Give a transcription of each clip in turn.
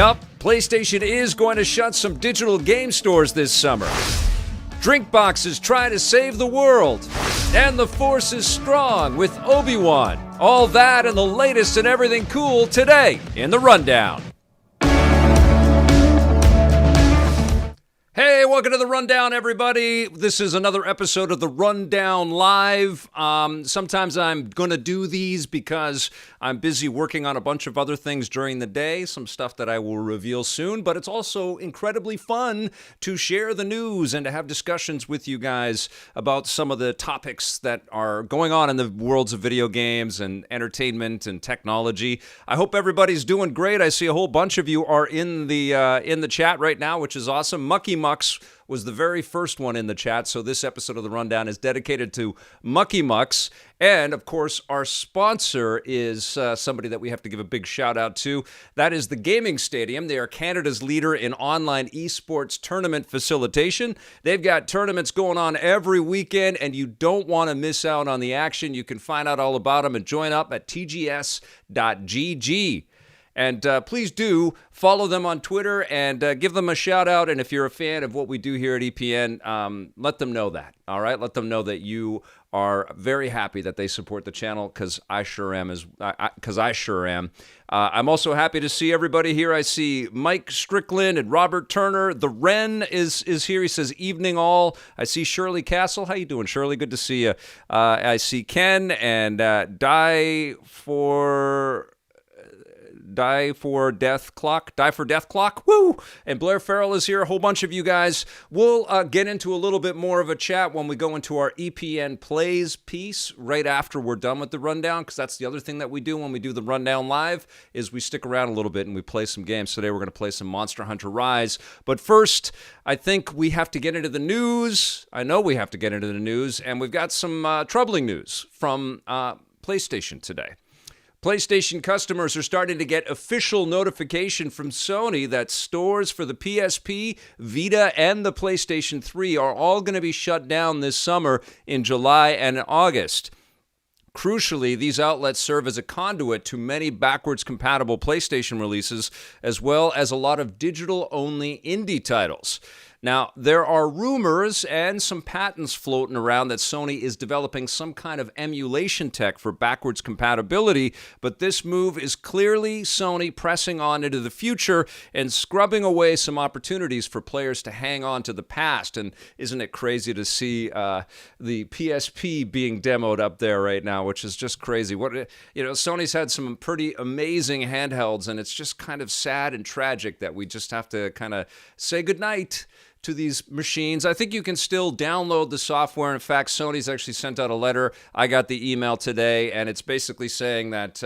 Yup, PlayStation is going to shut some digital game stores this summer. Drink boxes try to save the world. And the Force is strong with Obi-Wan. All that and the latest and everything cool today in the Rundown. Hey, welcome to the Rundown, everybody. This is another episode of the Rundown Live. Sometimes I'm going to do these because I'm busy working on a bunch of other things during the day, some stuff that I will reveal soon, but it's also incredibly fun to share the news and to have discussions with you guys about some of the topics that are going on in the worlds of video games and entertainment and technology. I hope everybody's doing great. I see a whole bunch of you are in the chat right now, which is awesome. Mucky Mucks was the very first one in the chat, so this episode of the Rundown is dedicated to Mucky Mucks. And, of course, our sponsor is somebody that we have to give a big shout-out to. That is the Gaming Stadium. They are Canada's leader in online esports tournament facilitation. They've got tournaments going on every weekend, and you don't want to miss out on the action. You can find out all about them and join up at tgs.gg. And please do follow them on Twitter and give them a shout out. And if you're a fan of what we do here at EPN, let them know that. All right, let them know that you are very happy that they support the channel, because I sure am. I'm also happy to see everybody here. I see Mike Strickland and Robert Turner. The Wren is here. He says, evening all. I see Shirley Castle. How you doing, Shirley? Good to see you. I see Ken and Die for Death Clock. Woo! And Blair Farrell is here. A whole bunch of you guys. We'll get into a little bit more of a chat when we go into our EPN Plays piece right after we're done with the Rundown, because that's the other thing that we do when we do the Rundown Live is we stick around a little bit and we play some games. Today we're going to play some Monster Hunter Rise. But first, I think we have to get into the news. I know we have to get into the news, and we've got some troubling news from PlayStation today. PlayStation customers are starting to get official notification from Sony that stores for the PSP, Vita, and the PlayStation 3 are all going to be shut down this summer in July and August. Crucially, these outlets serve as a conduit to many backwards-compatible PlayStation releases, as well as a lot of digital-only indie titles. Now, there are rumors and some patents floating around that Sony is developing some kind of emulation tech for backwards compatibility, but this move is clearly Sony pressing on into the future and scrubbing away some opportunities for players to hang on to the past. And isn't it crazy to see the PSP being demoed up there right now, which is just crazy. Sony's had some pretty amazing handhelds, and it's just kind of sad and tragic that we just have to kind of say goodnight to these machines. I think you can still download the software. In fact, Sony's actually sent out a letter. I got the email today, and it's basically saying that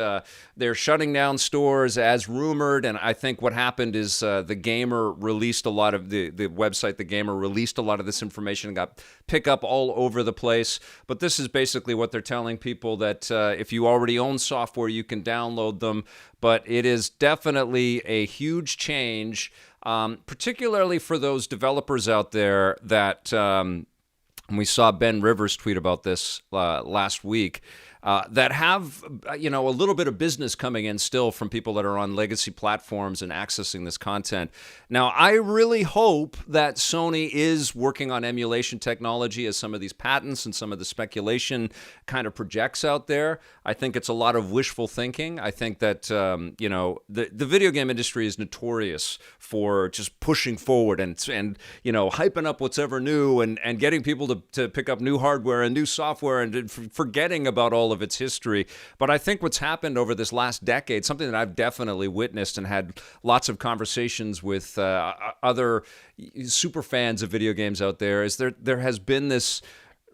they're shutting down stores as rumored. And I think what happened is The Gamer released a lot of the website. The Gamer released a lot of this information and got pick up all over the place. But this is basically what they're telling people, that if you already own software, you can download them. But it is definitely a huge change. Particularly for those developers out there that, and we saw Ben Rivers tweet about this last week, that have, a little bit of business coming in still from people that are on legacy platforms and accessing this content. Now, I really hope that Sony is working on emulation technology, as some of these patents and some of the speculation kind of projects out there. I think it's a lot of wishful thinking. I think that, the video game industry is notorious for just pushing forward and hyping up what's ever new and getting people to pick up new hardware and new software and forgetting about all of its history. But I think what's happened over this last decade, something that I've definitely witnessed and had lots of conversations with other super fans of video games out there, is there has been this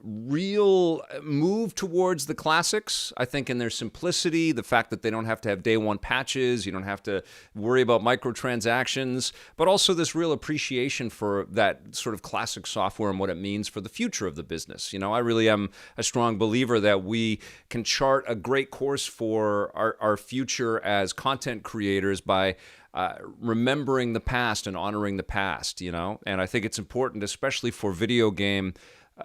real move towards the classics, I think, in their simplicity, the fact that they don't have to have day one patches, you don't have to worry about microtransactions, but also this real appreciation for that sort of classic software and what it means for the future of the business. I really am a strong believer that we can chart a great course for our future as content creators by remembering the past and honoring the past, and I think it's important, especially for video game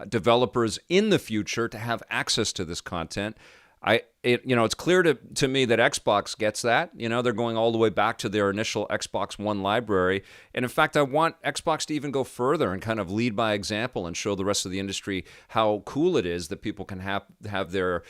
developers in the future, to have access to this content. It's clear to me that Xbox gets that. They're going all the way back to their initial Xbox One library. And in fact, I want Xbox to even go further and kind of lead by example and show the rest of the industry how cool it is that people can have their,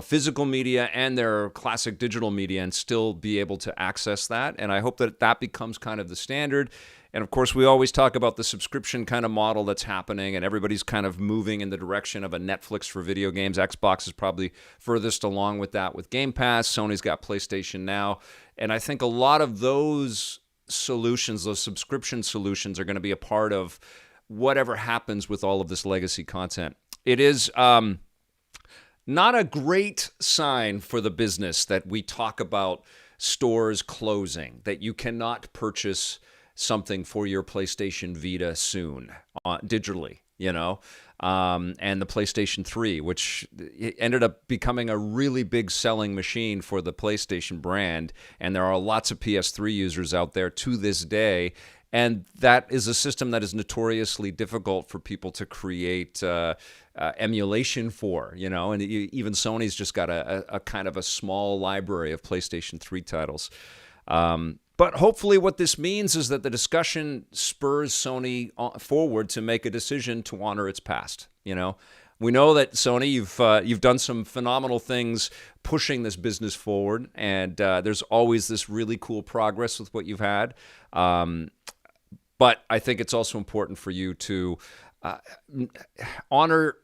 physical media and their classic digital media and still be able to access that. And I hope that becomes kind of the standard. And of course, we always talk about the subscription kind of model that's happening, and everybody's kind of moving in the direction of a Netflix for video games. Xbox is probably furthest along with that with Game Pass. Sony's got PlayStation Now. And I think a lot of those solutions, those subscription solutions, are going to be a part of whatever happens with all of this legacy content. It is not a great sign for the business that we talk about stores closing, that you cannot purchase something for your PlayStation Vita soon digitally, and the PlayStation 3, which ended up becoming a really big selling machine for the PlayStation brand. And there are lots of PS3 users out there to this day. And that is a system that is notoriously difficult for people to create emulation for, and even Sony's just got a kind of a small library of PlayStation 3 titles. But hopefully what this means is that the discussion spurs Sony forward to make a decision to honor its past. We know that Sony, you've done some phenomenal things pushing this business forward, and there's always this really cool progress with what you've had. But I think it's also important for you to honor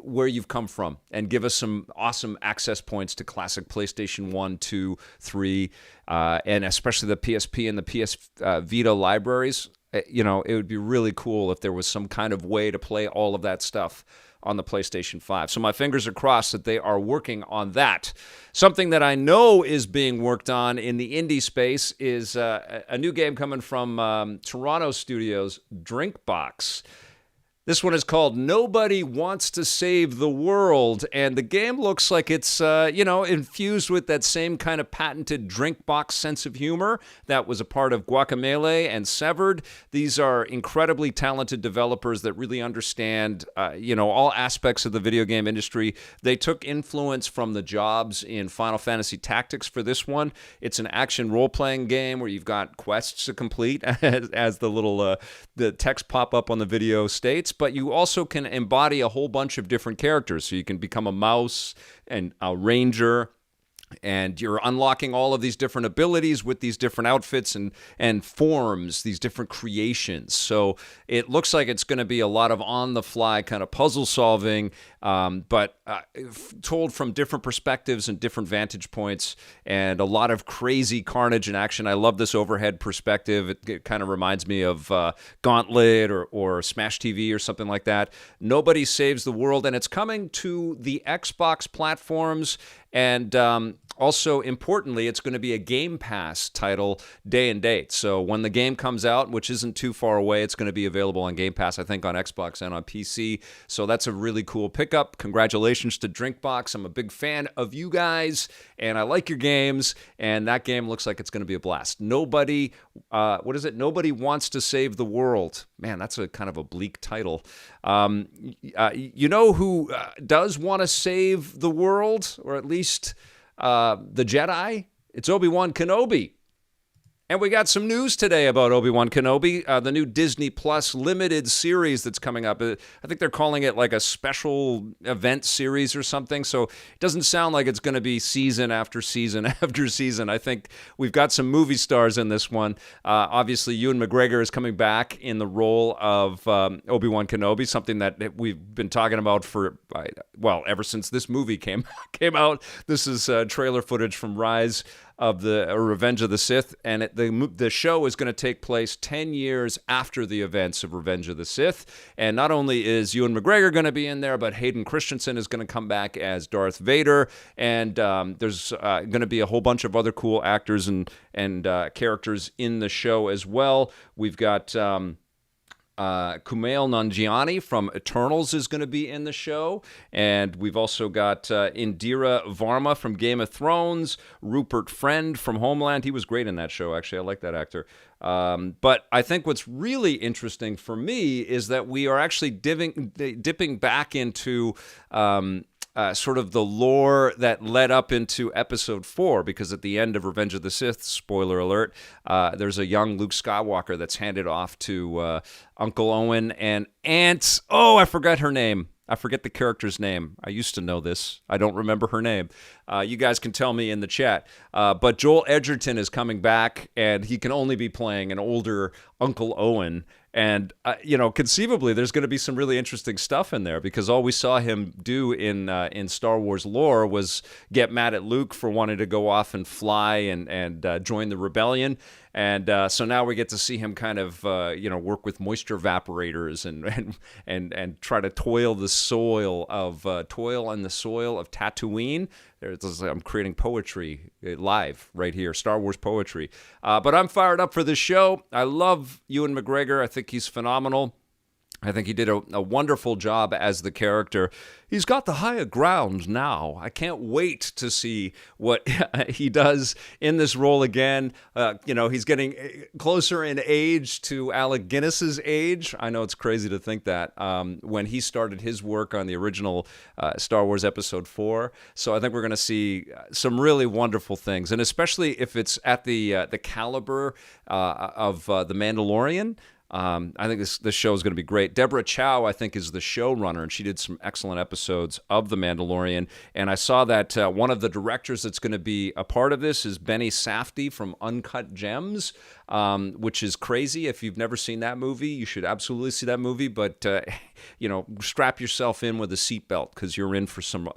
where you've come from and give us some awesome access points to classic PlayStation 1, 2, 3, and especially the PSP and the PS Vita libraries. It would be really cool if there was some kind of way to play all of that stuff on the PlayStation 5. So my fingers are crossed that they are working on that. Something that I know is being worked on in the indie space is a new game coming from Toronto studios, Drinkbox. This one is called Nobody Wants to Save the World, and the game looks like it's, infused with that same kind of patented Drinkbox sense of humor that was a part of Guacamelee and Severed. These are incredibly talented developers that really understand, all aspects of the video game industry. They took influence from the jobs in Final Fantasy Tactics for this one. It's an action role-playing game where you've got quests to complete, as the little the text pop up on the video states. But you also can embody a whole bunch of different characters. So you can become a mouse and a ranger, and you're unlocking all of these different abilities with these different outfits and forms, these different creations. So it looks like it's going to be a lot of on-the-fly kind of puzzle solving, but told from different perspectives and different vantage points, and a lot of crazy carnage and action. I love this overhead perspective. It kind of reminds me of Gauntlet or Smash TV or something like that. Nobody Saves the World, and it's coming to the Xbox platforms. And also, importantly, it's going to be a Game Pass title day and date. So when the game comes out, which isn't too far away, it's going to be available on Game Pass, I think, on Xbox and on PC. So that's a really cool pickup. Congratulations to Drinkbox. I'm a big fan of you guys, and I like your games. And that game looks like it's going to be a blast. Nobody Wants to Save the World. Man, that's a kind of a bleak title. You know who does want to save the world, or at least the Jedi? It's Obi-Wan Kenobi. And we got some news today about Obi-Wan Kenobi, the new Disney Plus limited series that's coming up. I think they're calling it like a special event series or something. So it doesn't sound like it's going to be season after season after season. I think we've got some movie stars in this one. Obviously, Ewan McGregor is coming back in the role of Obi-Wan Kenobi, something that we've been talking about ever since this movie came out. This is trailer footage from Rise of the Revenge of the Sith, and the show is going to take place 10 years after the events of Revenge of the Sith. And not only is Ewan McGregor going to be in there, but Hayden Christensen is going to come back as Darth Vader, and there's going to be a whole bunch of other cool actors and characters in the show as well. We've got Kumail Nanjiani from Eternals is going to be in the show. And we've also got Indira Varma from Game of Thrones, Rupert Friend from Homeland. He was great in that show, actually. I like that actor. But I think what's really interesting for me is that we are actually dipping back into sort of the lore that led up into Episode 4, because at the end of Revenge of the Sith, spoiler alert, there's a young Luke Skywalker that's handed off to Uncle Owen and Aunt, I forgot her name. I forget the character's name. I used to know this. I don't remember her name. You guys can tell me in the chat. But Joel Edgerton is coming back, and he can only be playing an older Uncle Owen. And, conceivably, there's going to be some really interesting stuff in there, because all we saw him do in Star Wars lore was get mad at Luke for wanting to go off and fly and join the rebellion. And so now we get to see him kind of, work with moisture evaporators and try to toil the soil of Tatooine. I'm creating poetry live right here, Star Wars poetry. But I'm fired up for this show. I love Ewan McGregor. I think he's phenomenal. I think he did a wonderful job as the character. He's got the higher ground now. I can't wait to see what he does in this role again. He's getting closer in age to Alec Guinness's age. I know it's crazy to think that when he started his work on the original Star Wars Episode 4. So I think we're going to see some really wonderful things, and especially if it's at the caliber of The Mandalorian. I think this show is going to be great. Deborah Chow, I think, is the showrunner, and she did some excellent episodes of The Mandalorian. And I saw that one of the directors that's going to be a part of this is Benny Safdie from Uncut Gems, which is crazy. If you've never seen that movie, you should absolutely see that movie. But, strap yourself in with a seatbelt, because you're in for some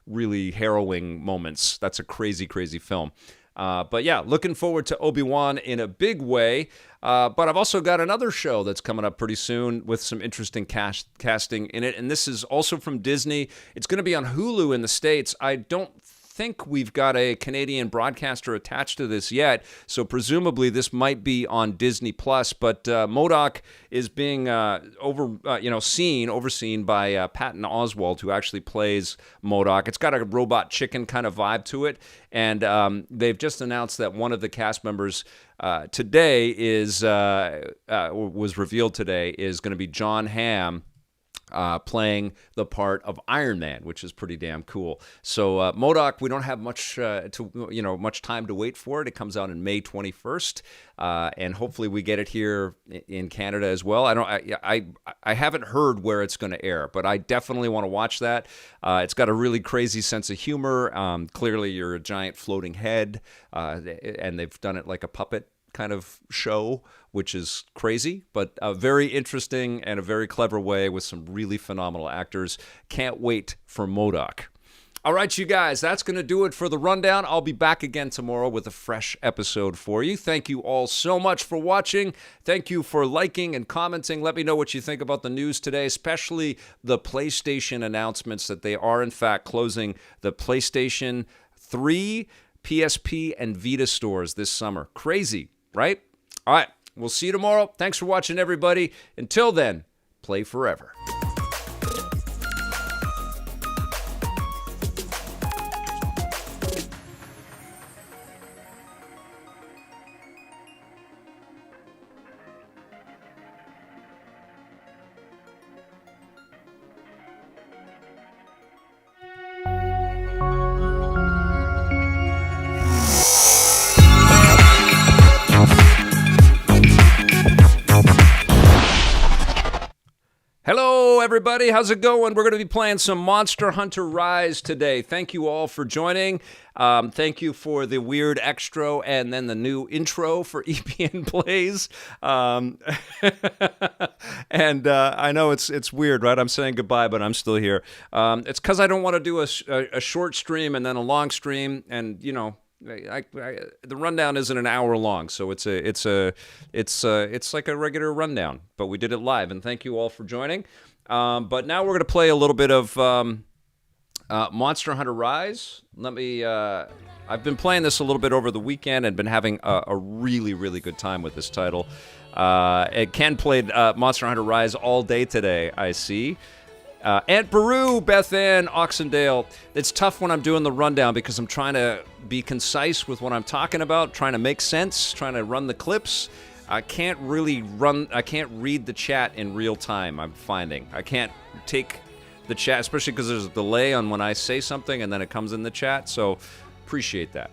really harrowing moments. That's a crazy, crazy film. But yeah, looking forward to Obi-Wan in a big way. But I've also got another show that's coming up pretty soon with some interesting casting in it. And this is also from Disney. It's going to be on Hulu in the States. I don't think we've got a Canadian broadcaster attached to this yet, so presumably this might be on Disney Plus. But M.O.D.O.K is being overseen by Patton Oswalt, who actually plays M.O.D.O.K. It's got a robot chicken kind of vibe to it, and they've just announced that one of the cast members today was revealed today is going to be John Hamm. Playing the part of Iron Man, which is pretty damn cool. So M.O.D.O.K, we don't have much time to wait for it. It comes out in May 21st, and hopefully we get it here in Canada as well. I haven't heard where it's going to air, but I definitely want to watch that. It's got a really crazy sense of humor. Clearly, you're a giant floating head, and they've done it like a puppet kind of show, which is crazy, but very interesting and a very clever way with some really phenomenal actors. Can't wait for M.O.D.O.K. All right, you guys, that's going to do it for the rundown. I'll be back again tomorrow with a fresh episode for you. Thank you all so much for watching. Thank you for liking and commenting. Let me know what you think about the news today, especially the PlayStation announcements that they are, in fact, closing the PlayStation 3, PSP, and Vita stores this summer. Crazy, right? All right, we'll see you tomorrow. Thanks for watching, everybody. Until then, play forever. Hello, everybody. How's it going? We're going to be playing some Monster Hunter Rise today. Thank you all for joining. Thank you for the weird extra and then the new intro for EPN Plays. And I know it's weird, right? I'm saying goodbye, but I'm still here. It's because I don't want to do a short stream and then a long stream, and the rundown isn't an hour long, so it's like a regular rundown, but we did it live, and thank you all for joining. But now we're going to play a little bit of Monster Hunter Rise. I've been playing this a little bit over the weekend and been having a really, really good time with this title. Ken played Monster Hunter Rise all day today, I see. Aunt Baru, Beth Ann, Oxendale. It's tough when I'm doing the rundown because I'm trying to be concise with what I'm talking about, trying to make sense, trying to run the clips. I can't read the chat in real time, I'm finding. I can't take the chat, especially because there's a delay on when I say something and then it comes in the chat. So appreciate that.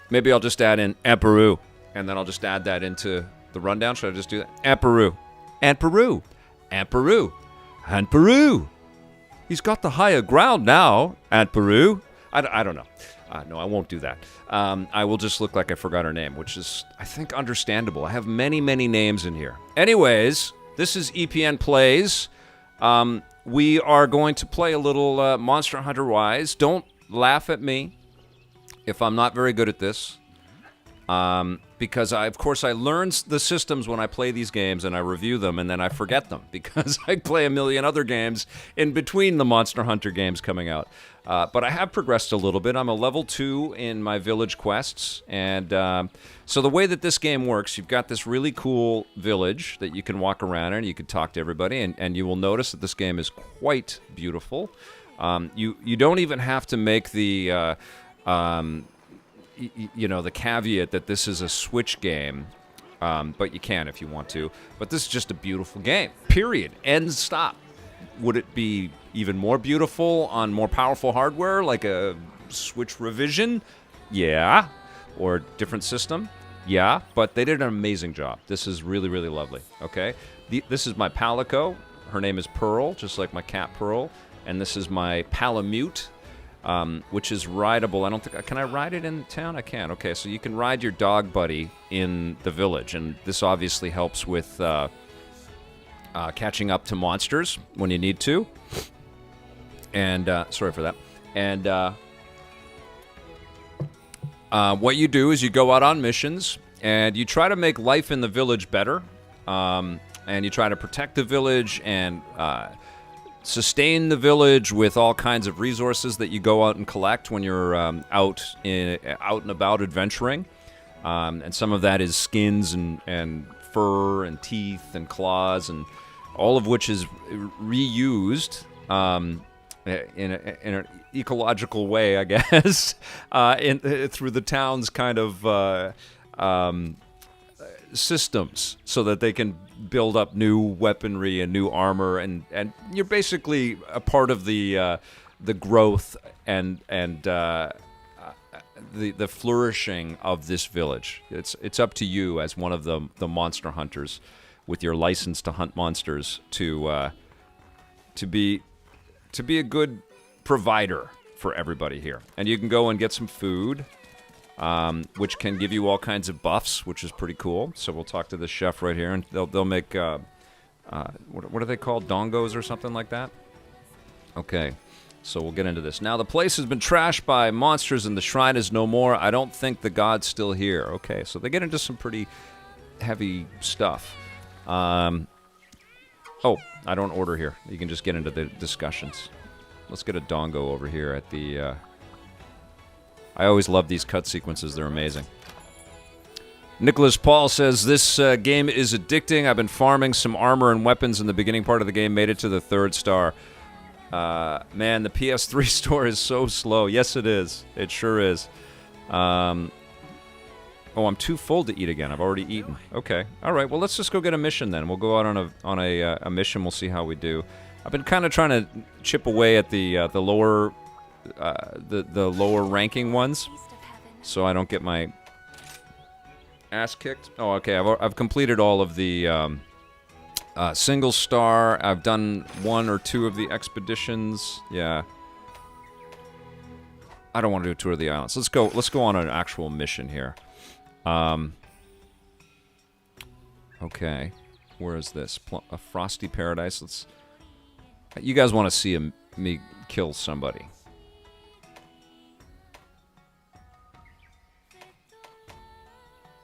Maybe I'll just add in Emperor, and then I'll just add that into the rundown. Should I just do that? Emperor, Emperor, Emperor, Emperor. He's got the higher ground now, Emperor. I don't know. No, I won't do that. I will just look like I forgot her name, which is, I think, understandable. I have many, many names in here. Anyways, this is EPN Plays. We are going to play a little Monster Hunter Rise. Don't laugh at me if I'm not very good at this. Because, of course, I learn the systems when I play these games, and I review them, and then I forget them because I play a million other games in between the Monster Hunter games coming out. But I have progressed a little bit. I'm a level 2 in my village quests, and so the way that this game works, you've got this really cool village that you can walk around in, you can talk to everybody, and you will notice that this game is quite beautiful. You don't even have to make the... the caveat that this is a Switch game, but you can if you want to. But this is just a beautiful game, period. End, stop. Would it be even more beautiful on more powerful hardware, like a Switch revision? Yeah. Or different system? Yeah. But they did an amazing job. This is really, really lovely. Okay? This is my Palico. Her name is Pearl, just like my cat Pearl. And this is my Palamute, which is rideable. I don't think... Can I ride it in town? I can. Okay, so you can ride your dog buddy in the village, and this obviously helps with catching up to monsters when you need to. And, sorry for that. And what you do is you go out on missions, and you try to make life in the village better, and you try to protect the village and... sustain the village with all kinds of resources that you go out and collect when you're out and about adventuring. And some of that is skins and fur and teeth and claws, and all of which is reused in an ecological way, I guess, through the town's kind of systems, so that they can build up new weaponry and new armor, and you're basically a part of the growth and the flourishing of this village. It's up to you as one of the monster hunters with your license to hunt monsters to be a good provider for everybody here. And you can go and get some food, which can give you all kinds of buffs, which is pretty cool. So we'll talk to the chef right here, and they'll make, what are they called? Dongos or something like that? Okay, so we'll get into this. Now, the place has been trashed by monsters, and the shrine is no more. I don't think the god's still here. Okay, so they get into some pretty heavy stuff. Oh, I don't order here. You can just get into the discussions. Let's get a Dongo over here at the... I always love these cut sequences. They're amazing. Nicholas Paul says, this game is addicting. I've been farming some armor and weapons in the beginning part of the game. Made it to the 3rd star. Man, the PS3 store is so slow. Yes, it is. It sure is. Oh, I'm too full to eat again. I've already eaten. Okay. All right. Well, let's just go get a mission then. We'll go out on a mission. We'll see how we do. I've been kind of trying to chip away at the lower... the lower ranking ones, so I don't get my ass kicked. Oh, okay. I've completed all of the single star. I've done 1 or 2 of the expeditions. Yeah. I don't want to do a tour of the islands. Let's go on an actual mission here. Okay. Where is this? A frosty paradise. You guys want to see me kill somebody?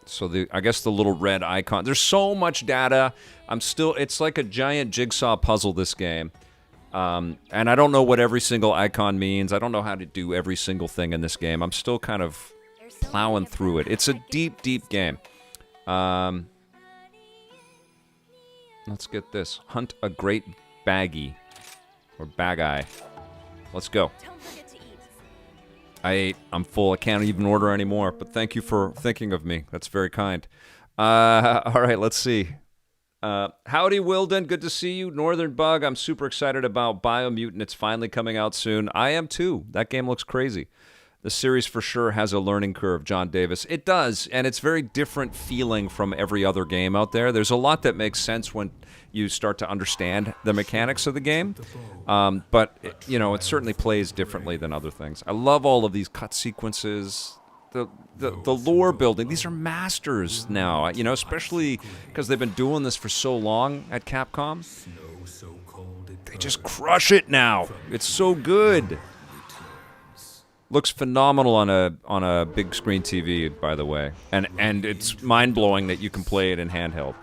So I guess the little red icon. There's so much data. It's like a giant jigsaw puzzle, this game. And I don't know what every single icon means. I don't know how to do every single thing in this game. I'm still kind of plowing through it. It's a deep, deep game. Let's get this. Hunt a great baggy. Or bag-eye. Let's go. I ate. I'm full. I can't even order anymore. But thank you for thinking of me. That's very kind. All right, let's see. Howdy, Wilden. Good to see you. Northern Bug. I'm super excited about Biomutant. It's finally coming out soon. I am too. That game looks crazy. The series for sure has a learning curve, John Davis. It does, and it's very different feeling from every other game out there. There's a lot that makes sense when you start to understand the mechanics of the game, but it certainly plays differently than other things. I love all of these cut sequences, the lore building. These are masters now, especially because they've been doing this for so long at Capcom. They just crush it now. It's so good. Looks phenomenal on a big screen TV, by the way, and it's mind blowing that you can play it in handheld,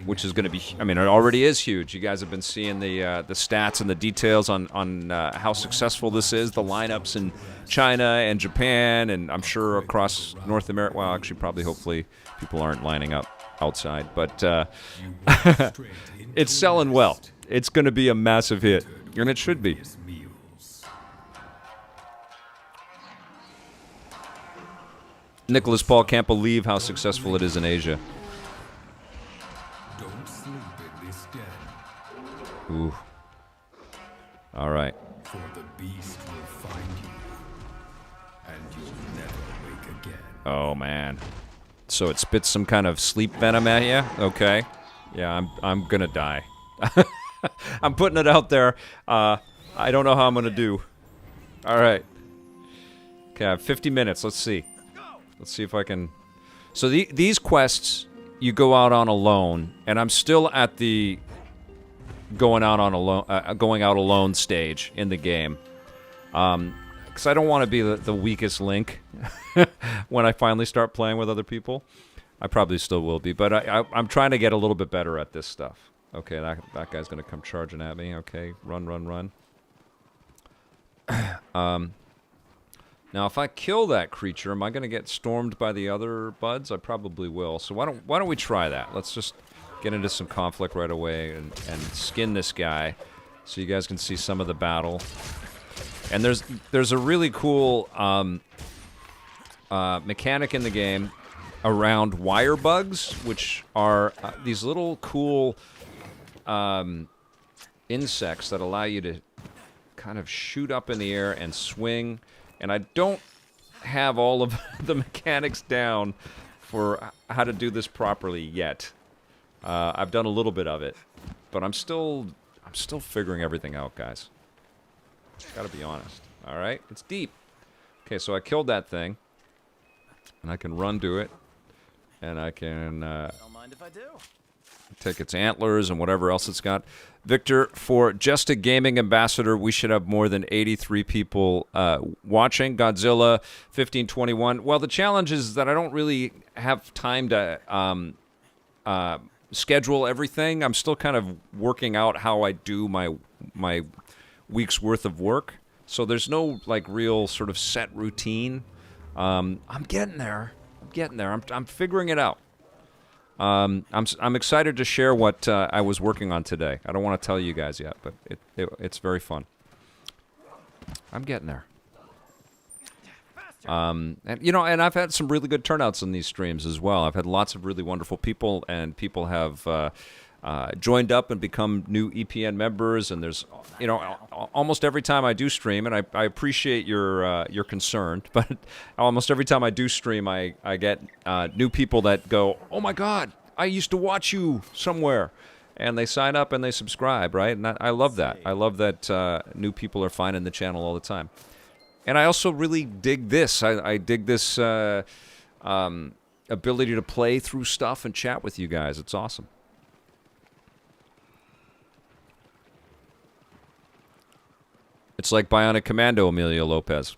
which is going to be. I mean, it already is huge. You guys have been seeing the stats and the details on how successful this is. The lineups in China and Japan, and I'm sure across North America. Well, actually, probably, hopefully, people aren't lining up outside, but it's selling well. It's going to be a massive hit, and it should be. Nicholas Paul can't believe how successful it is in Asia. Don't sleep in this den. Ooh. All right. For the beast will find you, and you'll never wake again. Oh man. So it spits some kind of sleep venom at you? Okay. Yeah, I'm gonna die. I'm putting it out there. I don't know how I'm gonna do. All right. Okay, I have 50 minutes. Let's see. Let's see if I can... So these quests, you go out on alone, and I'm still at the going out alone stage in the game. Because I don't want to be the weakest link when I finally start playing with other people. I probably still will be, but I'm trying to get a little bit better at this stuff. Okay, that guy's going to come charging at me. Okay, run. Now, if I kill that creature, am I going to get stormed by the other buds? I probably will. So why don't we try that? Let's just get into some conflict right away and skin this guy, so you guys can see some of the battle. And there's a really cool mechanic in the game around wire bugs, which are these little cool insects that allow you to kind of shoot up in the air and swing. And I don't have all of the mechanics down for how to do this properly yet. I've done a little bit of it, but I'm still figuring everything out, guys. Gotta be honest. All right, it's deep. Okay, so I killed that thing, and I can run to it, and I can Don't mind if I do. take its antlers and whatever else it's got. Victor, for just a gaming ambassador, we should have more than 83 people watching. Godzilla 1521. Well, the challenge is that I don't really have time to schedule everything. I'm still kind of working out how I do my week's worth of work. So there's no like real sort of set routine. I'm getting there. I'm figuring it out. I'm excited to share what I was working on today. I don't want to tell you guys yet, but it's very fun. I'm getting there. And I've had some really good turnouts on these streams as well. I've had lots of really wonderful people, and people have joined up and become new EPN members. And there's, almost every time I do stream, and I appreciate your concern, but almost every time I do stream, I get new people that go, "Oh my God, I used to watch you somewhere," and they sign up and they subscribe, right? And I love that. I love that new people are finding the channel all the time. And I also really dig this. I dig this ability to play through stuff and chat with you guys. It's awesome. It's like Bionic Commando, Emilio Lopez.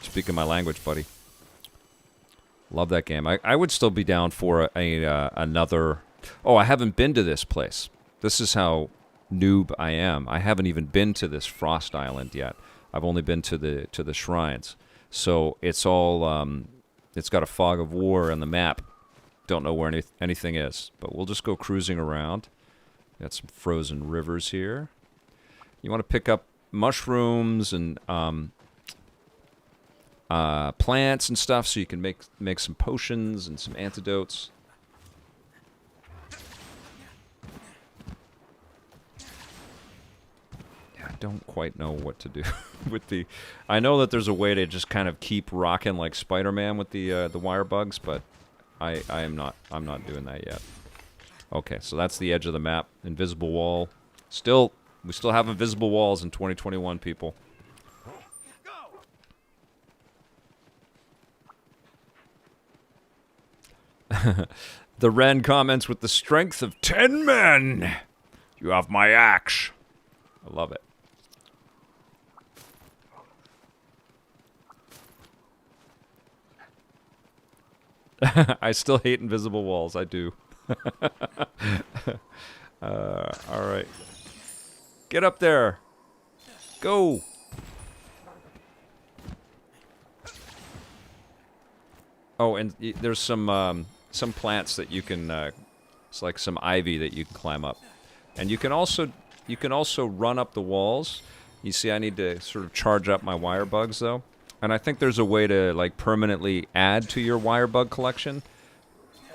Speaking my language, buddy. Love that game. I would still be down for another... Oh, I haven't been to this place. This is how noob I am. I haven't even been to this Frost Island yet. I've only been to the shrines. So it's all... it's got a fog of war on the map. Don't know where anything is. But we'll just go cruising around. Got some frozen rivers here. You want to pick up mushrooms and plants and stuff, so you can make some potions and some antidotes. don't quite know what to do with the... I know that there's a way to just kind of keep rocking like Spider-Man with the wire bugs, but I'm not doing that yet. Okay, so that's the edge of the map. Invisible wall. We still have invisible walls in 2021, people. The Ren comments with the strength of 10 men. You have my axe. I love it. I still hate invisible walls. I do. All right. Get up there. Go. Oh, and there's some plants that you can. It's like some ivy that you can climb up, and you can also run up the walls. You see, I need to sort of charge up my wire bugs though, and I think there's a way to like permanently add to your wire bug collection.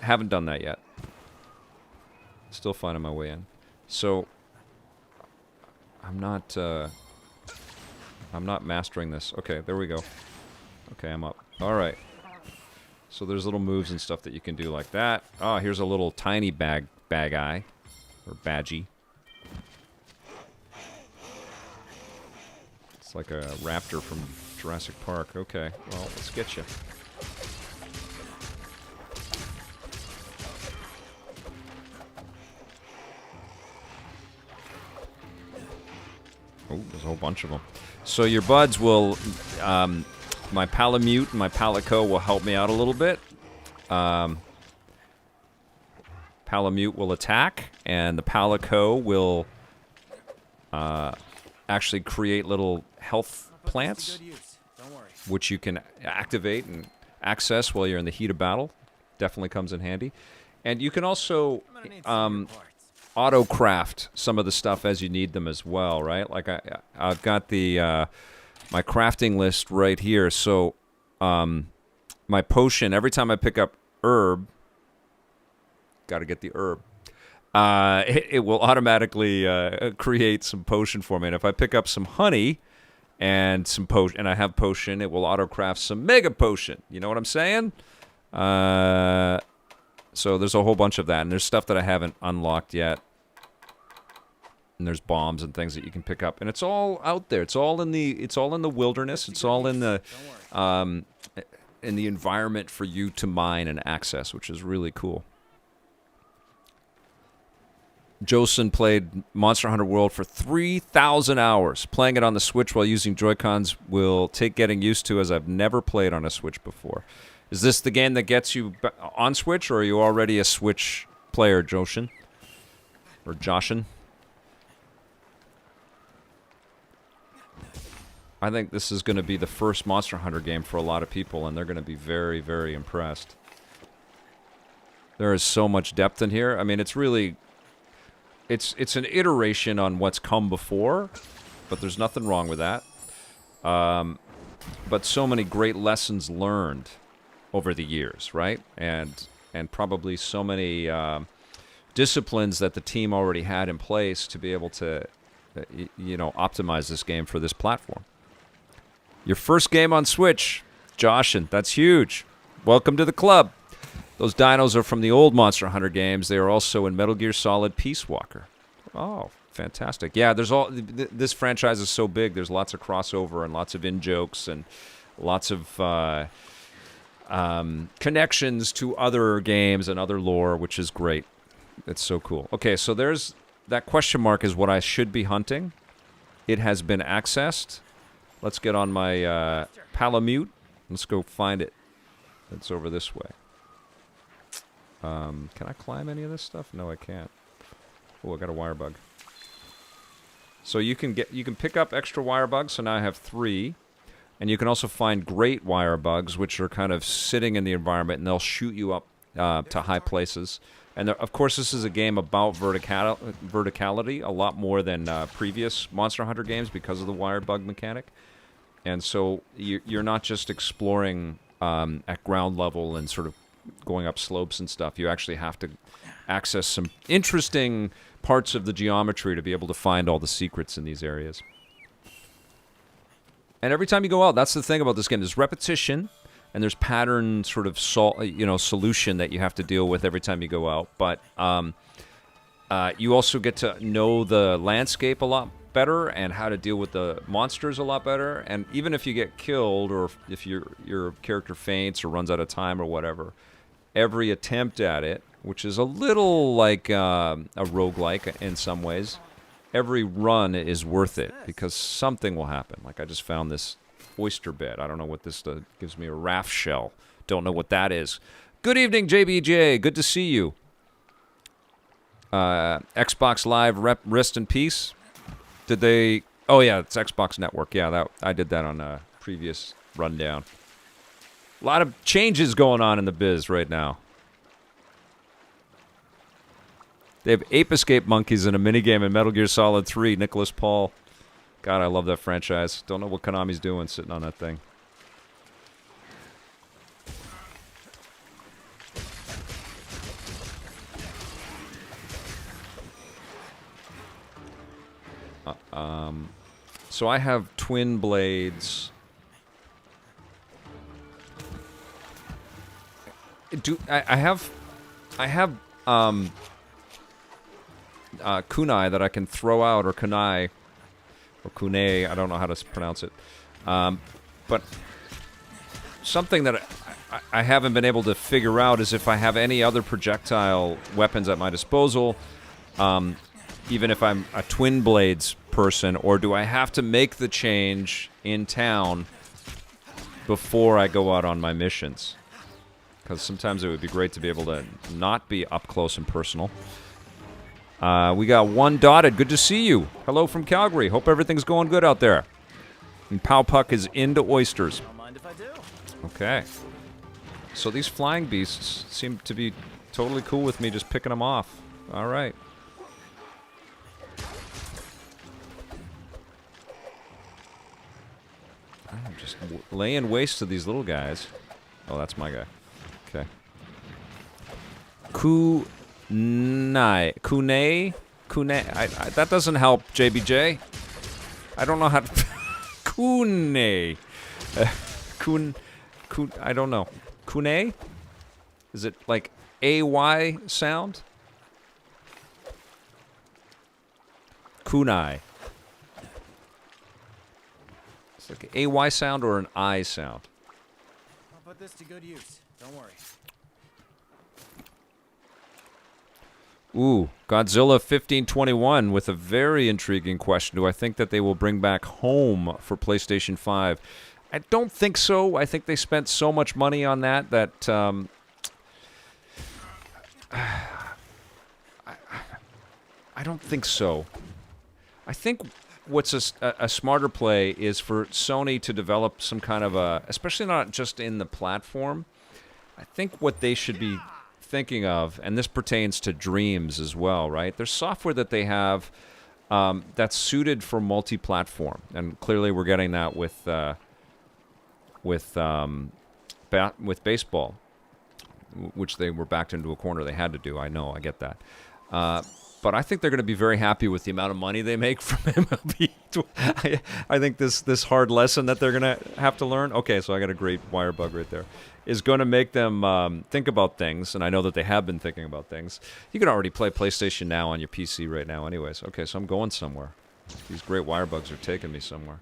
Haven't done that yet. Still finding my way in. So I'm not mastering this. Okay, there we go. Okay, I'm up. All right. So there's little moves and stuff that you can do like that. Oh, here's a little tiny bag eye. Or badgie. It's like a raptor from Jurassic Park. Okay, well, let's get you. Oh, there's a whole bunch of them. So your buds will... my Palamute and my Palico will help me out a little bit. Palamute will attack, and the Palico will actually create little health plants, which you can activate and access while you're in the heat of battle. Definitely comes in handy. And you can also auto-craft some of the stuff as you need them as well, right? Like I've got the... my crafting list right here. So, my potion, every time I pick up herb, got to get the herb, it will automatically create some potion for me. And if I pick up some honey and some potion, and I have potion, it will auto-craft some mega potion. You know what I'm saying? So there's a whole bunch of that, and there's stuff that I haven't unlocked yet. And there's bombs and things that you can pick up, and it's all out there. It's all in the wilderness. It's all in the environment for you to mine and access, which is really cool. Josen played Monster Hunter World for 3,000 hours. Playing it on the Switch while using Joy-Cons will take getting used to, as I've never played on a Switch before. Is this the game that gets you on Switch, or are you already a Switch player, Josen? Or Joshin? I think this is going to be the first Monster Hunter game for a lot of people, and they're going to be very, very impressed. There is so much depth in here. I mean, it's really... It's an iteration on what's come before, but there's nothing wrong with that. But so many great lessons learned over the years, right? And probably so many disciplines that the team already had in place to be able to, optimize this game for this platform. Your first game on Switch, Joshin, that's huge. Welcome to the club. Those dinos are from the old Monster Hunter games. They are also in Metal Gear Solid Peace Walker. Oh, fantastic. Yeah, this franchise is so big. There's lots of crossover and lots of in-jokes and lots of connections to other games and other lore, which is great. It's so cool. Okay, so there's that question mark is what I should be hunting. It has been accessed. Let's get on my Palamute. Let's go find it. It's over this way. Can I climb any of this stuff? No, I can't. Oh, I got a wire bug. So you can pick up extra wire bugs. So now I have 3, and you can also find great wire bugs, which are kind of sitting in the environment, and they'll shoot you up to high places. And there, of course, this is a game about verticality a lot more than previous Monster Hunter games because of the wire bug mechanic. And so you're not just exploring at ground level and sort of going up slopes and stuff. You actually have to access some interesting parts of the geometry to be able to find all the secrets in these areas. And every time you go out, that's the thing about this game. There's repetition, and there's pattern sort of solution that you have to deal with every time you go out. But you also get to know the landscape a lot better and how to deal with the monsters a lot better. And even if you get killed or if your character faints or runs out of time or whatever, every attempt at it, which is a little like a roguelike in some ways, every run is worth it because something will happen. Like I just found this oyster bed. I don't know what this does. Gives me a raft shell. Don't know what that is. Good evening, JBJ. Good to see you. Xbox Live rest in peace. Did they? Oh yeah, it's Xbox Network. Yeah, I did that on a previous rundown. A lot of changes going on in the biz right now. They have Ape Escape monkeys in a minigame in Metal Gear Solid 3. Nicholas Paul. God, I love that franchise. Don't know what Konami's doing sitting on that thing. So I have twin blades. I have kunai that I can throw out, or kunai, or kunai. I don't know how to pronounce it. But something that I haven't been able to figure out is if I have any other projectile weapons at my disposal, even if I'm a twin blades person, or do I have to make the change in town before I go out on my missions? Because sometimes it would be great to be able to not be up close and personal. We got One Dotted. Good to see you. Hello from Calgary. Hope everything's going good out there. And Pow Puck is into oysters. Don't mind if I do. Okay. So these flying beasts seem to be totally cool with me just picking them off. All right. I'm just laying waste to these little guys. Oh, that's my guy. Okay. Kunai. That doesn't help, JBJ. I don't know how to... Kunai. I don't know. Kunai? Is it like AY sound? Kunai. It's like an AY sound or an I sound. I'll put this to good use. Don't worry. Ooh, Godzilla 1521 with a very intriguing question. Do I think that they will bring back Home for PlayStation 5? I don't think so. I think they spent so much money on that I don't think so. I think what's a smarter play is for Sony to develop some kind of a, especially not just in the platform. I think what they should be thinking of, and this pertains to Dreams as well, right? There's software that they have that's suited for multi-platform, and clearly we're getting that with baseball, which they were backed into a corner. They had to do. I know. I get that. But I think they're going to be very happy with the amount of money they make from MLB. I think this hard lesson that they're going to have to learn, okay, so I got a great wire bug right there, is going to make them think about things, and I know that they have been thinking about things. You can already play PlayStation Now on your PC right now anyways. Okay, so I'm going somewhere. These great wire bugs are taking me somewhere.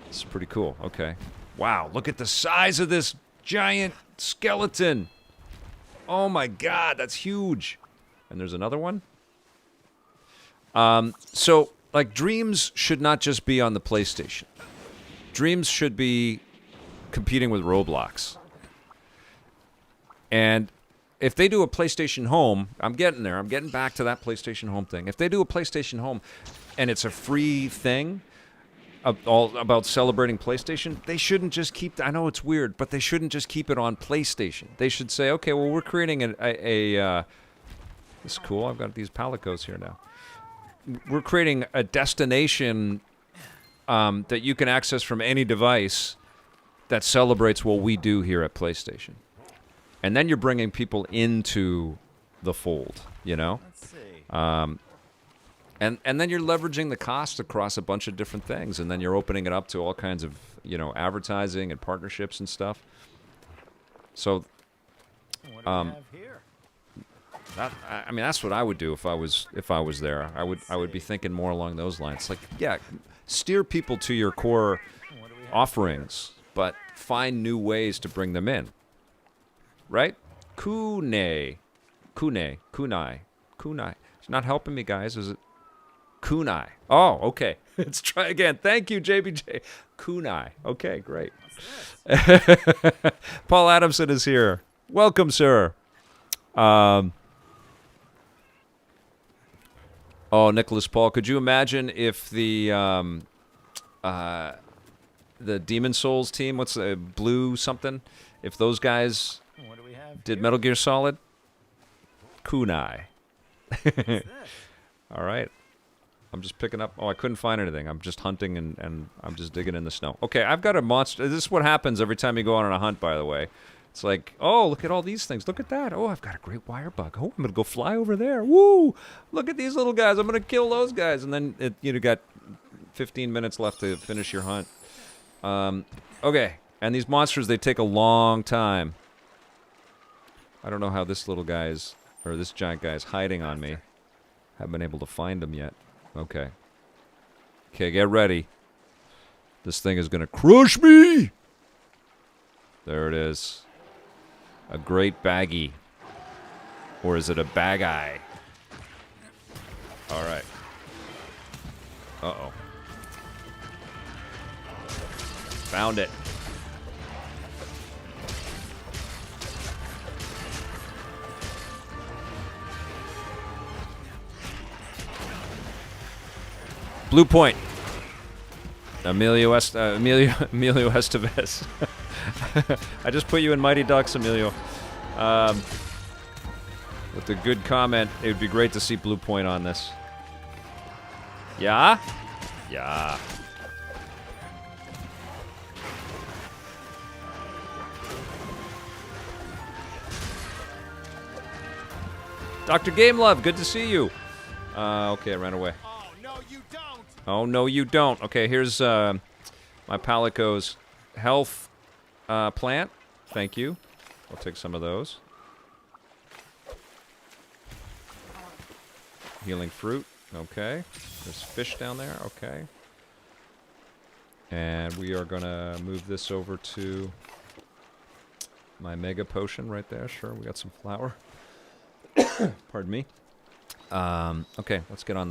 This is pretty cool. Okay. Wow, look at the size of this giant skeleton. Oh my god, that's huge. And there's another one? So, like, Dreams should not just be on the PlayStation. Dreams should be competing with Roblox. And if they do a PlayStation Home, I'm getting there. I'm getting back to that PlayStation Home thing. If they do a PlayStation Home and it's a free thing, all about celebrating PlayStation, they shouldn't just keep... I know it's weird, but they shouldn't just keep it on PlayStation. They should say, okay, well, we're creating this is cool. I've got these palicos here now. We're creating a destination that you can access from any device that celebrates what we do here at PlayStation. And then you're bringing people into the fold, you know? Let's see. And then you're leveraging the cost across a bunch of different things, and then you're opening it up to all kinds of, you know, advertising and partnerships and stuff. So, What do we have here? I mean, that's what I would do if I was there. I would be thinking more along those lines. Like, yeah, steer people to your core What do we have? offerings, but find new ways to bring them in. Right? Kunai. It's not helping me, guys, is it? Kunai. Oh, okay. Let's try again. Thank you, JBJ. Kunai. Okay, great. Paul Adamson is here. Welcome, sir. Oh, Nicholas Paul, could you imagine if the Demon Souls team, what's the Blue something, if those guys What do we have did here? Metal Gear Solid? Kunai. What's this? All right. I'm just picking up. Oh, I couldn't find anything. I'm just hunting and I'm just digging in the snow. Okay, I've got a monster. This is what happens every time you go on a hunt, by the way. It's like, oh, look at all these things. Look at that. Oh, I've got a great wire bug. Oh, I'm going to go fly over there. Woo! Look at these little guys. I'm going to kill those guys. And then you got 15 minutes left to finish your hunt. Okay. And these monsters, they take a long time. I don't know how this little guy is, or this giant guy is hiding on me. Haven't been able to find him yet. Okay. Okay, get ready. This thing is going to crush me! There it is. A great baggie. Or is it a bag-eye? All right. Uh-oh. Found it. Blue point. Emilio Estevez. I just put you in Mighty Ducks, Emilio. With a good comment, it would be great to see Blue Point on this. Yeah? Yeah. Dr. Gamelove, good to see you. Okay, I ran away. Oh, no, you don't! Oh, no, you don't. Okay, here's my Palico's health plant. Thank you. I'll take some of those. Healing fruit. Okay. There's fish down there. Okay. And we are going to move this over to my mega potion right there. Sure, we got some flour. Pardon me. Okay, let's get on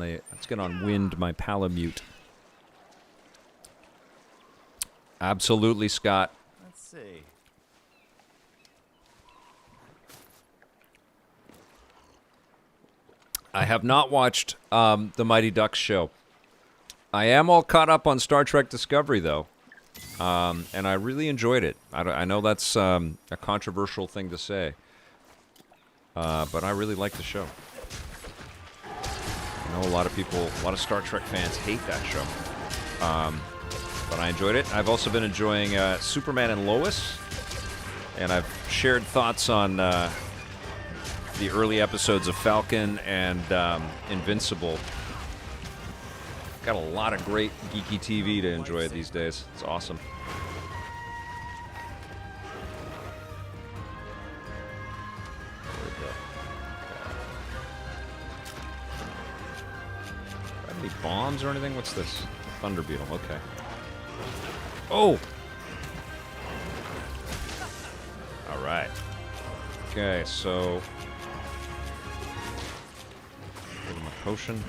wind my Palamute. Absolutely, Scott. Let's see. I have not watched the Mighty Ducks show. I am all caught up on Star Trek Discovery, though, and I really enjoyed it. I know that's a controversial thing to say, but I really like the show. I know a lot of Star Trek fans hate that show, but I enjoyed it. I've also been enjoying Superman and Lois, and I've shared thoughts on the early episodes of Falcon and Invincible. Got a lot of great geeky TV to enjoy these days. It's awesome. Got any bombs or anything? What's this? Thunder Beetle. Okay. Oh! All right. Okay, so give him a potion.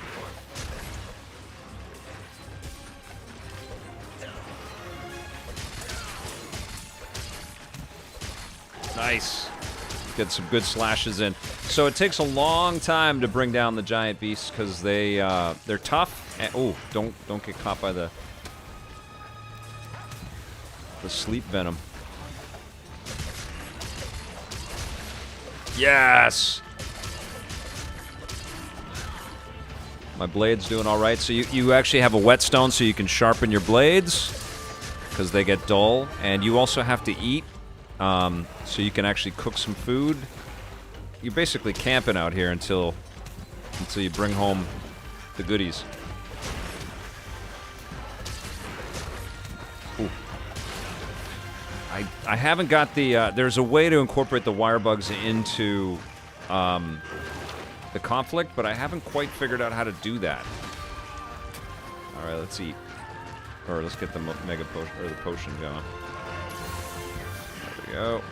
Nice. Get some good slashes in. So it takes a long time to bring down the giant beasts because they're tough. And, oh, don't get caught by the sleep venom. Yes. My blade's doing all right. So you actually have a whetstone so you can sharpen your blades because they get dull, and you also have to eat. So you can actually cook some food. You're basically camping out here until you bring home the goodies. Ooh. I haven't got the... there's a way to incorporate the wire bugs into the conflict, but I haven't quite figured out how to do that. All right, let's eat. Or let's get the mega potion, or the potion going. There we go.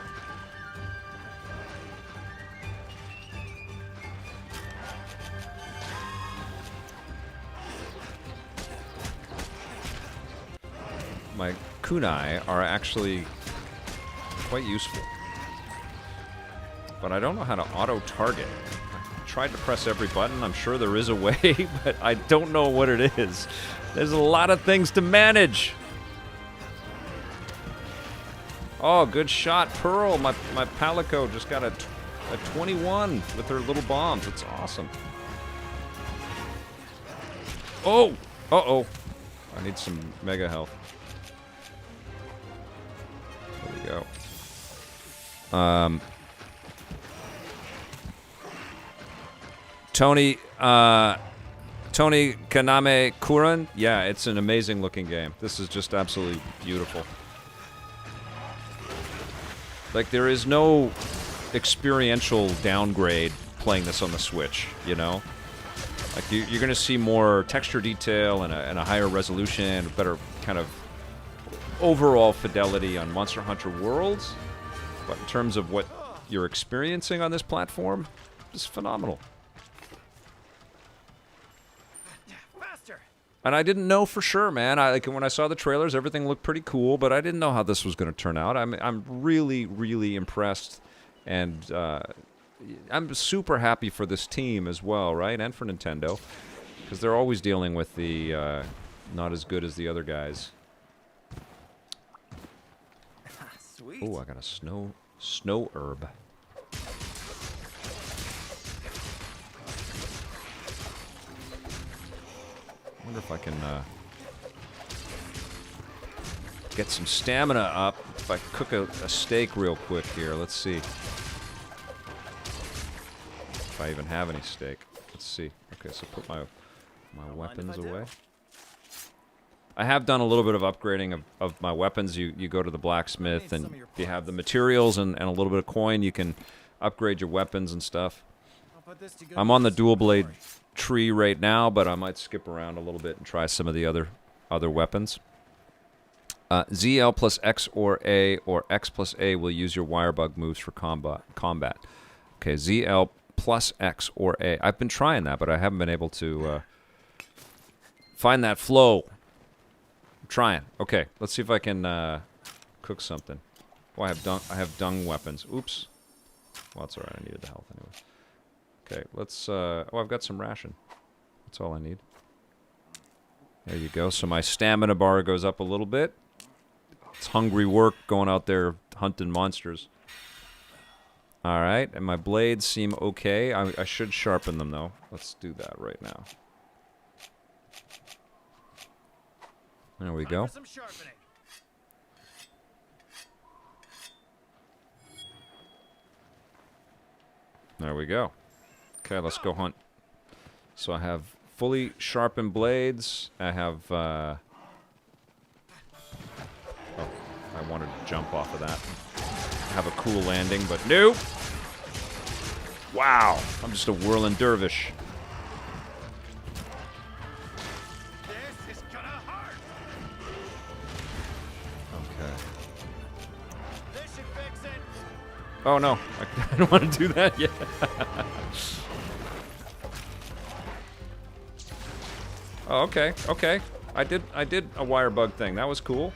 My kunai are actually quite useful. But I don't know how to auto-target. I tried to press every button. I'm sure there is a way, but I don't know what it is. There's a lot of things to manage. Oh, good shot. Pearl, my Palico just got a 21 with her little bombs. It's awesome. Oh! Uh-oh. I need some mega health. There we go. Tony Kaname Kuran. Yeah, it's an amazing looking game. This is just absolutely beautiful. Like, there is no experiential downgrade playing this on the Switch, you know? Like, you're going to see more texture detail and a higher resolution, better kind of overall fidelity on Monster Hunter Worlds. But in terms of what you're experiencing on this platform, it's phenomenal. And I didn't know for sure, man. When I saw the trailers, everything looked pretty cool, but I didn't know how this was going to turn out. I'm really, really impressed, and I'm super happy for this team as well, right? And for Nintendo, because they're always dealing with the not as good as the other guys. Sweet. Oh, I got a snow herb. I wonder if I can get some stamina up if I cook a steak real quick here. Let's see. If I even have any steak. Let's see. Okay, so put my weapons away. I have done a little bit of upgrading of my weapons. You go to the blacksmith and you have the materials and a little bit of coin. You can upgrade your weapons and stuff. I'm on the dual blade tree right now, but I might skip around a little bit and try some of the other weapons. ZL plus X or A or X plus A will use your wire bug moves for combat. Okay, ZL plus X or A. I've been trying that, but I haven't been able to find that flow. I'm trying. Okay, let's see if I can cook something. Oh, I have dung weapons. Oops. Well, that's all right. I needed the health anyway. Okay, let's, oh, I've got some ration. That's all I need. There you go. So my stamina bar goes up a little bit. It's hungry work going out there hunting monsters. All right, and my blades seem okay. I should sharpen them, though. Let's do that right now. There we go. There we go. Okay, let's go hunt. So I have fully sharpened blades. I have, oh, I wanted to jump off of that. Have a cool landing, but nope! Wow, I'm just a whirling dervish. This is gonna hurt. Okay. This should fix it. Oh no, I don't want to do that yet. Oh, okay, okay. I did a wire bug thing. That was cool.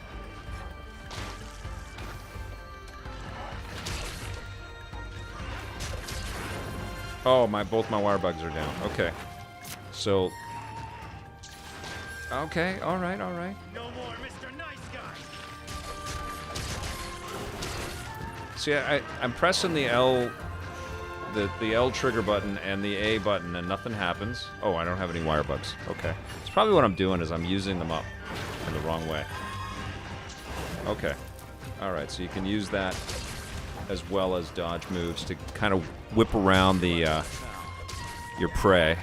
Oh, both my wire bugs are down. Okay. So okay, all right, all right. No more Mr. Nice Guy. See, I'm pressing the L the L trigger button and the A button and nothing happens. Oh, I don't have any wire bugs. Okay. It's probably what I'm doing is I'm using them up in the wrong way. Okay. Alright, so you can use that as well as dodge moves to kind of whip around the your prey.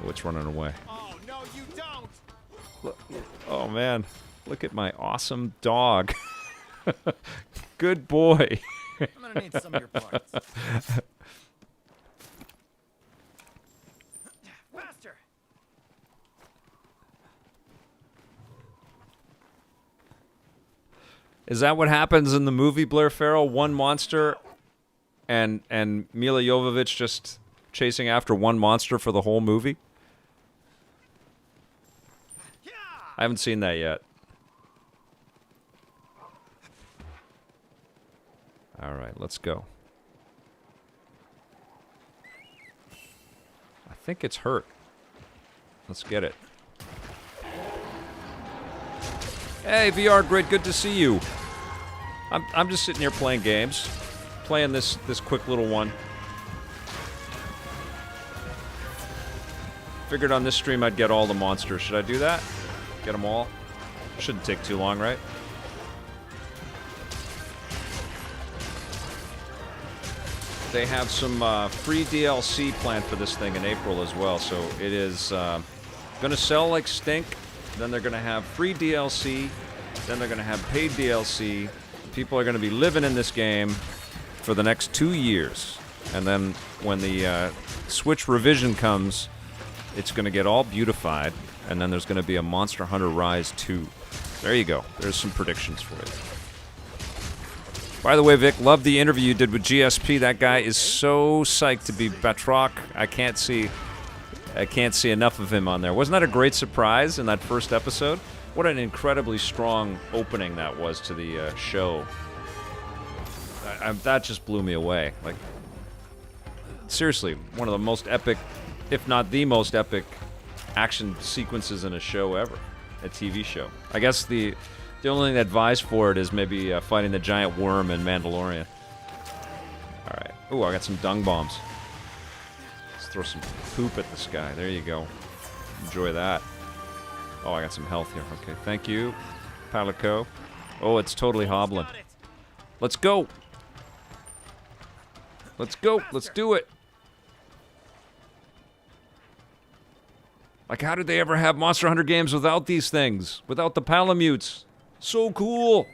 Oh, it's running away. Oh, no, you don't! Look, oh, man. Look at my awesome dog. Good boy. I'm gonna need some of your parts. Faster! Is that what happens in the movie, Blair Farrell? One monster and Mila Jovovich just chasing after one monster for the whole movie? Yeah! I haven't seen that yet. All right, let's go. I think it's hurt. Let's get it. Hey, VR Grid, good to see you. I'm just sitting here playing games. Playing this quick little one. Figured on this stream I'd get all the monsters. Should I do that? Get them all? Shouldn't take too long, right? They have some free DLC planned for this thing in April as well, so it is gonna sell like stink. Then they're gonna have free DLC. Then they're gonna have paid DLC. People are gonna be living in this game for the next 2 years, and then when the Switch revision comes, it's gonna get all beautified, and then there's gonna be a Monster Hunter Rise 2. There you go. There's some predictions for you. By the way, Vic, love the interview you did with GSP. That guy is so psyched to be Batroc. I can't see enough of him on there. Wasn't that a great surprise in that first episode? What an incredibly strong opening that was to the show. That just blew me away. Like, seriously, one of the most epic, if not the most epic, action sequences in a show ever. A TV show. I guess the only thing that vies for it is maybe fighting the giant worm in Mandalorian. Alright. Ooh, I got some dung bombs. Let's throw some poop at this guy. There you go. Enjoy that. Oh, I got some health here. Okay, thank you, Palico. Oh, it's totally hobbling. Let's go. Let's go. Let's do it. Like, how did they ever have Monster Hunter games without these things? Without the Palamutes? So cool.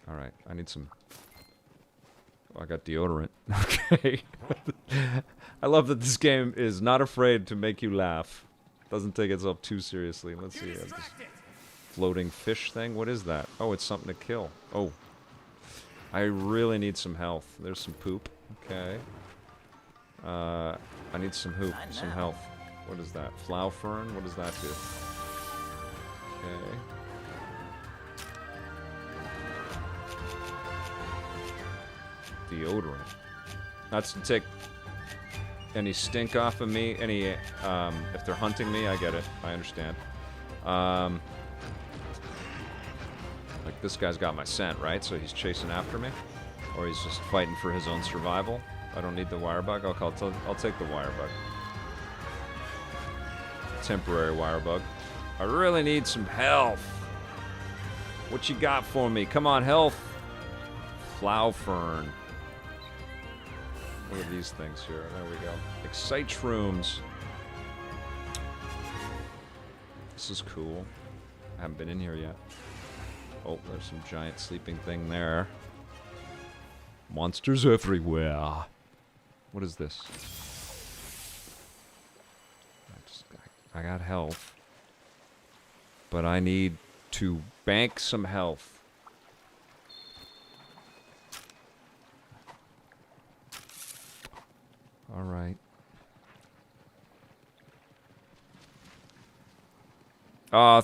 All right, I need some... Oh, I got deodorant. Okay. I love that this game is not afraid to make you laugh. Doesn't take itself too seriously. Let's see. This floating fish thing. What is that? Oh, it's something to kill. Oh. I really need some health. There's some poop. Okay. I need some health. What is that? Flower fern? What does that do? Okay. Deodorant. That's to take any stink off of me. Any, if they're hunting me, I get it. I understand. Like, this guy's got my scent, right? So he's chasing after me? Or he's just fighting for his own survival? I don't need the wire bug. I'll take the wire bug. Temporary wire bug. I really need some health. What you got for me? Come on, health. Flower fern. What are these things here? There we go. Excite shrooms. This is cool. I haven't been in here yet. Oh, there's some giant sleeping thing there. Monsters everywhere. What is this? I got health. But I need to bank some health. Alright.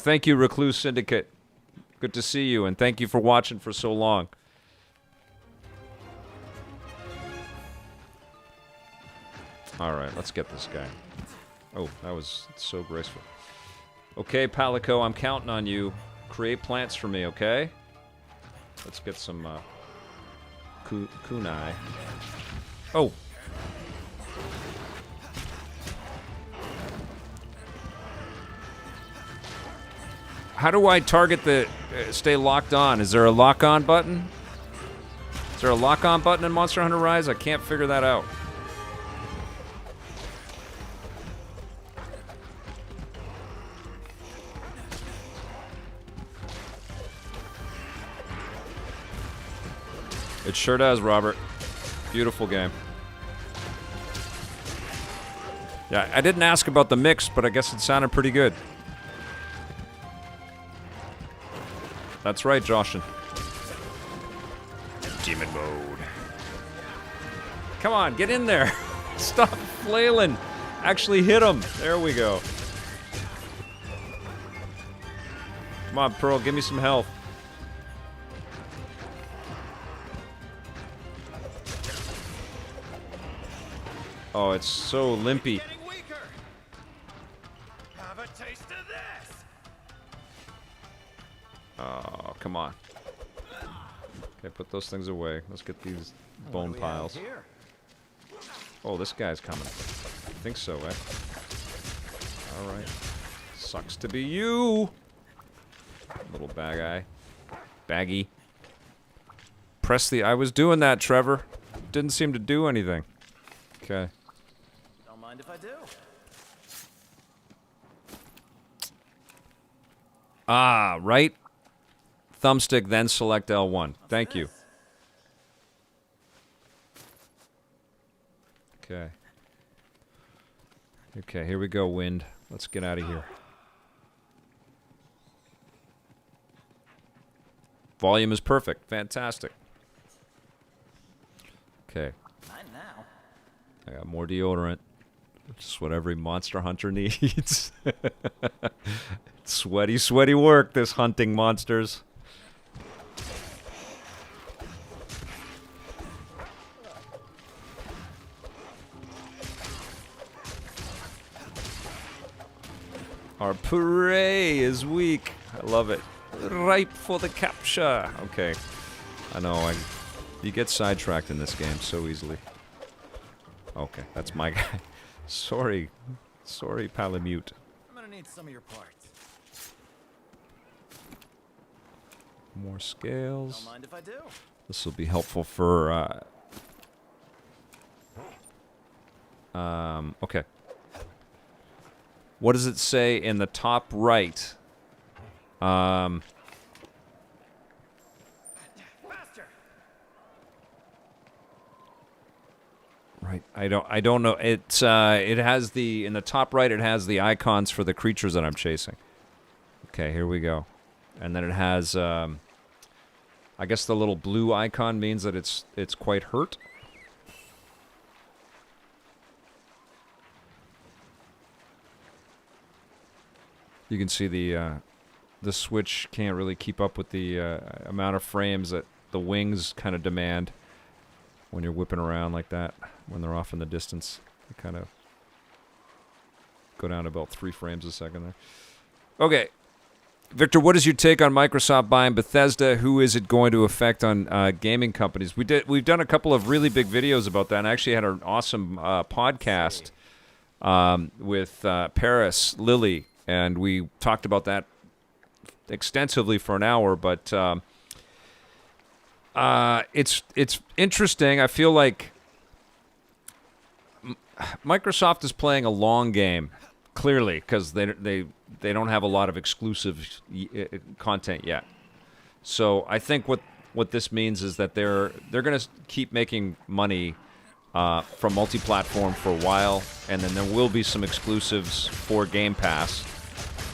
Thank you, Recluse Syndicate. Good to see you, and thank you for watching for so long. Alright, let's get this guy. Oh, that was so graceful. Okay, Palico, I'm counting on you. Create plants for me, okay? Let's get some, kunai. Oh! How do I target the... stay locked on? Is there a lock-on button? Is there a lock-on button in Monster Hunter Rise? I can't figure that out. It sure does, Robert. Beautiful game. Yeah, I didn't ask about the mix, but I guess it sounded pretty good. That's right, Joshin. Demon mode. Come on, get in there. Stop flailing. Actually hit him. There we go. Come on, Pearl, give me some health. Oh, it's so limpy. Getting weaker. Have a taste of this. Oh, come on. Okay, put those things away. Let's get these bone What do we have piles. here? Oh, this guy's coming. I think so, eh? Alright. Sucks to be you! Little bag eye. Baggy. Press the... I was doing that, Trevor. Didn't seem to do anything. Okay. Don't mind if I do. Ah, right. Thumbstick, then select L1. Thank you. Okay. Okay, here we go, Wind. Let's get out of here. Volume is perfect. Fantastic. Okay. Mine now. I got more deodorant. Just what every monster hunter needs. Sweaty, sweaty work, this hunting monsters. Our prey is weak. I love it. Ripe for the capture. Okay. I know, you get sidetracked in this game so easily. Okay, that's my guy. Sorry. Sorry, Palamute. I'm gonna need some of your parts. More scales. Don't mind if I do. This will be helpful for, okay. What does it say in the top right? Faster. Right. I don't know. It's it has the in the top right it has the icons for the creatures that I'm chasing. Okay, here we go. And then it has I guess the little blue icon means that it's quite hurt. You can see the Switch can't really keep up with the amount of frames that the wings kind of demand when you're whipping around like that. When they're off in the distance, they kind of go down to about 3 frames a second there. Okay, Victor, what is your take on Microsoft buying Bethesda? Who is it going to affect on gaming companies? We've done a couple of really big videos about that, and I actually had an awesome podcast with Paris Lilly, and we talked about that extensively for an hour. But it's interesting. I feel like Microsoft is playing a long game, clearly, because they don't have a lot of exclusive content yet. So I think what this means is that they're going to keep making money from multi-platform for a while, and then there will be some exclusives for Game Pass.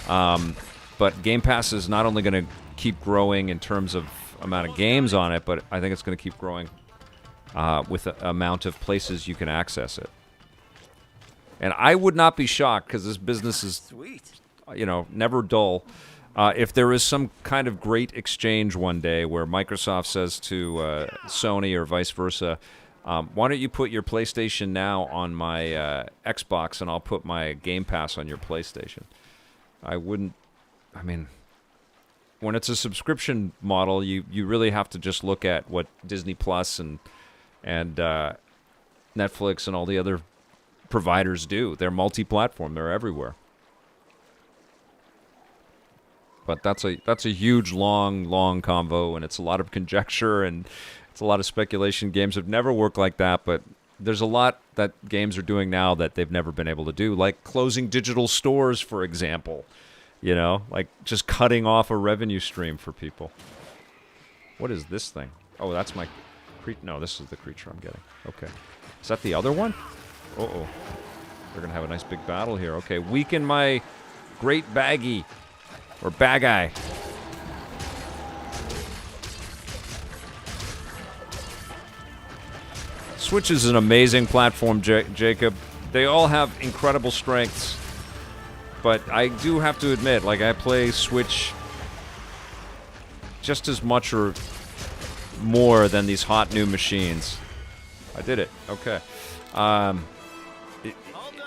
But Game Pass is not only going to keep growing in terms of amount of games on it, but I think it's going to keep growing with the amount of places you can access it. And I would not be shocked, because this business is, Sweet. Never dull. If there is some kind of great exchange one day where Microsoft says to Sony or vice versa, why don't you put your PlayStation Now on my Xbox and I'll put my Game Pass on your PlayStation. When it's a subscription model, you really have to just look at what Disney Plus and Netflix and all the other providers do. They're multi-platform. They're everywhere. But that's a huge, long convo, and it's a lot of conjecture, and It's a lot of speculation. Games have never worked like that, but there's a lot that games are doing now that they've never been able to do, like closing digital stores, for example. You know, like just cutting off a revenue stream for people. What is this thing? Oh, that's my... No, this is the creature I'm getting. Okay. Is that the other one? Uh-oh. They're going to have a nice big battle here. Okay, weaken my great baggy. Or bag-eye. Switch is an amazing platform, Jacob. They all have incredible strengths. But I do have to admit, like, I play Switch just as much or more than these hot new machines. I did it. Okay.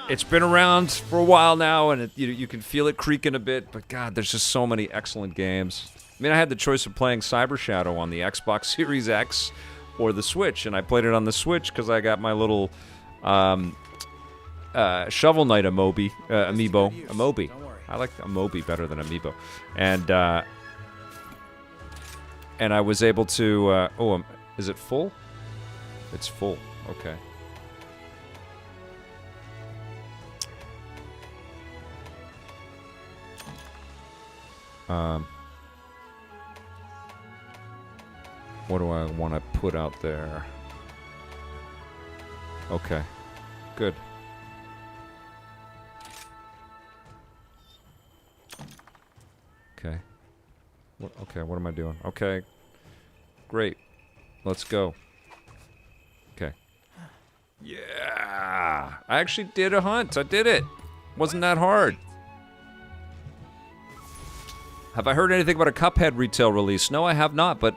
It's been around for a while now, and you can feel it creaking a bit, but God, there's just so many excellent games. I mean, I had the choice of playing Cyber Shadow on the Xbox Series X or the Switch, and I played it on the Switch because I got my little Shovel Knight amiibo. Amobi. I like Amobi better than amiibo. And I was able to... is it full? It's full. Okay. What do I want to put out there? Okay. Good. Okay. What am I doing? Okay. Great. Let's go. Okay. Yeah! I actually did a hunt. I did it. Wasn't that hard. Have I heard anything about a Cuphead retail release? No, I have not, but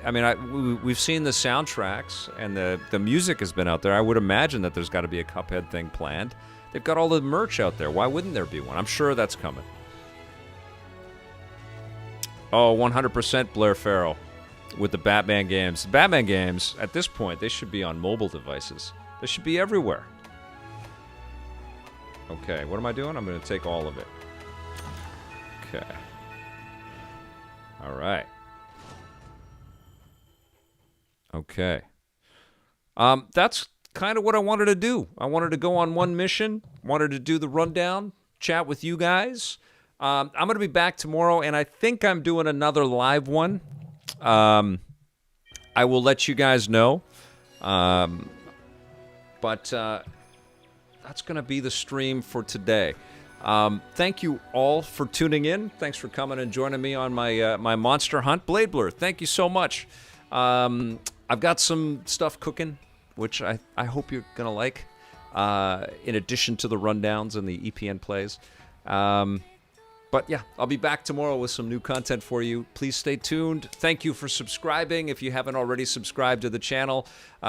I mean, we've seen the soundtracks and the music has been out there. I would imagine that there's got to be a Cuphead thing planned. They've got all the merch out there. Why wouldn't there be one? I'm sure that's coming. Oh, 100% Blair Farrell with the Batman games. The Batman games, at this point, they should be on mobile devices. They should be everywhere. Okay, what am I doing? I'm going to take all of it. Okay. All right. Okay. That's kind of what I wanted to do. I wanted to go on one mission, wanted to do the rundown, chat with you guys. I'm going to be back tomorrow, and I think I'm doing another live one. I will let you guys know. But that's going to be the stream for today. Thank you all for tuning in. Thanks for coming and joining me on my my monster hunt. Blade Blur, thank you so much. I've got some stuff cooking, which I hope you're going to like, in addition to the rundowns and the EPN plays. But yeah, I'll be back tomorrow with some new content for you. Please stay tuned. Thank you for subscribing if you haven't already subscribed to the channel.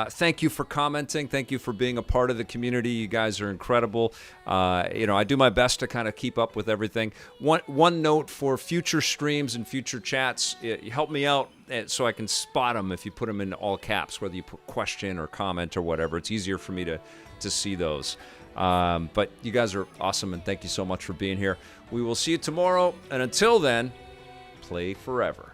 Thank you for commenting. Thank you for being a part of the community. You guys are incredible. I do my best to kind of keep up with everything. One note for future streams and future chats, help me out so I can spot them if you put them in all caps, whether you put question or comment or whatever. It's easier for me to see those. But you guys are awesome, and thank you so much for being here. We will see you tomorrow, and until then, play forever.